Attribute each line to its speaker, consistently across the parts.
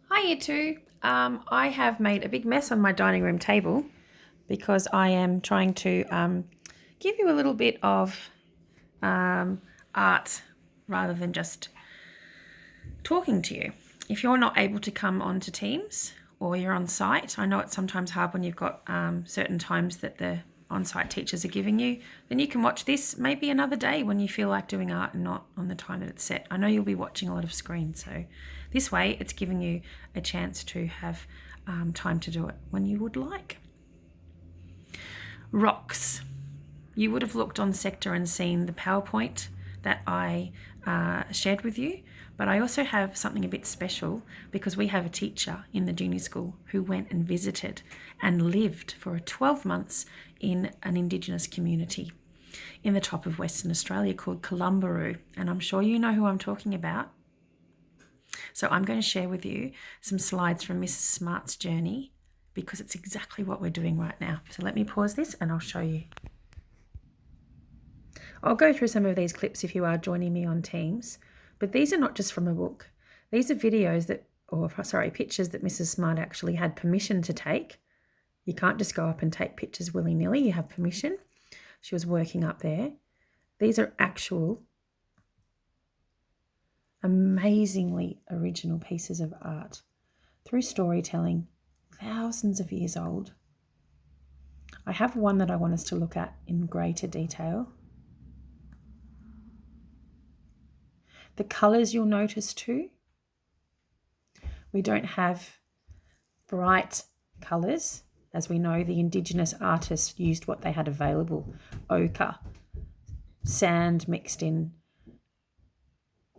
Speaker 1: Hi, you two. I have made a big mess on my dining room table because I am trying to give you a little bit of art rather than just talking to you. If you're not able to come onto Teams or you're on site, I know it's sometimes hard when you've got certain times that the on-site teachers are giving you, then you can watch this maybe another day when you feel like doing art and not on the time that it's set. I know you'll be watching a lot of screens, so this way it's giving you a chance to have time to do it when you would like. Rocks. You would have looked on Sector and seen the PowerPoint that I shared with you, but I also have something a bit special because we have a teacher in the junior school who went and visited and lived for 12 months in an Indigenous community in the top of Western Australia called Columbaroo, and I'm sure you know who I'm talking about. So I'm going to share with you some slides from Mrs. Smart's journey because it's exactly what we're doing right now. So let me pause this and I'll show you. I'll go through some of these clips if you are joining me on Teams, but these are not just from a book. These are videos pictures that Mrs. Smart actually had permission to take. You can't just go up and take pictures willy-nilly, you have permission. She was working up there. These are actual, amazingly original pieces of art through storytelling, thousands of years old. I have one that I want us to look at in greater detail. The colours you'll notice too. We don't have bright colours. As we know, the Indigenous artists used what they had available. Ochre, sand mixed in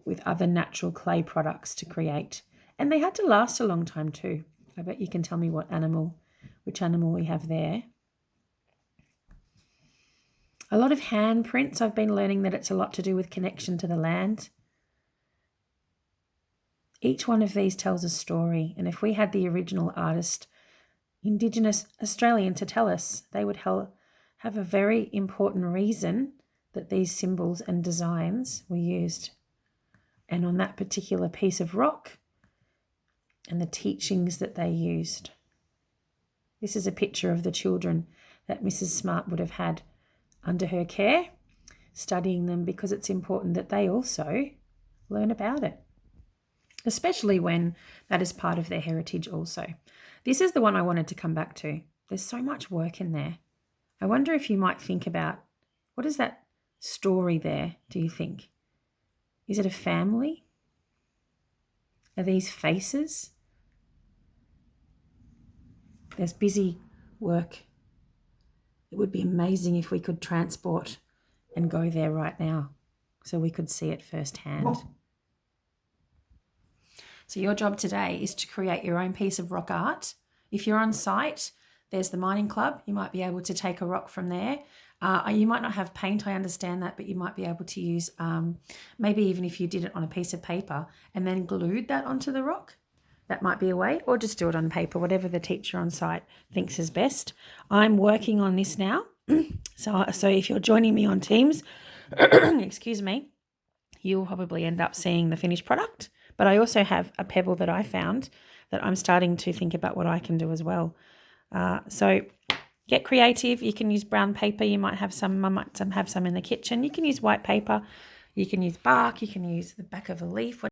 Speaker 1: with other natural clay products to create. And they had to last a long time too. I bet you can tell me which animal we have there. A lot of handprints. I've been learning that it's a lot to do with connection to the land. Each one of these tells a story, and if we had the original artist, Indigenous Australian, to tell us, they would have a very important reason that these symbols and designs were used. And on that particular piece of rock and the teachings that they used. This is a picture of the children that Mrs. Smart would have had under her care, studying them because it's important that they also learn about it, especially when that is part of their heritage also. This is the one I wanted to come back to. There's so much work in there. I wonder if you might think about, what is that story there, do you think? Is it a family? Are these faces? There's busy work. It would be amazing if we could transport and go there right now so we could see it firsthand. So your job today is to create your own piece of rock art. If you're on site, there's the mining club. You might be able to take a rock from there. You might not have paint, I understand that, but you might be able to use, maybe even if you did it on a piece of paper and then glued that onto the rock, that might be a way, or just do it on paper, whatever the teacher on site thinks is best. I'm working on this now. So if you're joining me on Teams, excuse me, you'll probably end up seeing the finished product. But I also have a pebble that I found that I'm starting to think about what I can do as well. So get creative. You can use brown paper. You might have some, I might have some in the kitchen. You can use white paper. You can use bark. You can use the back of a leaf.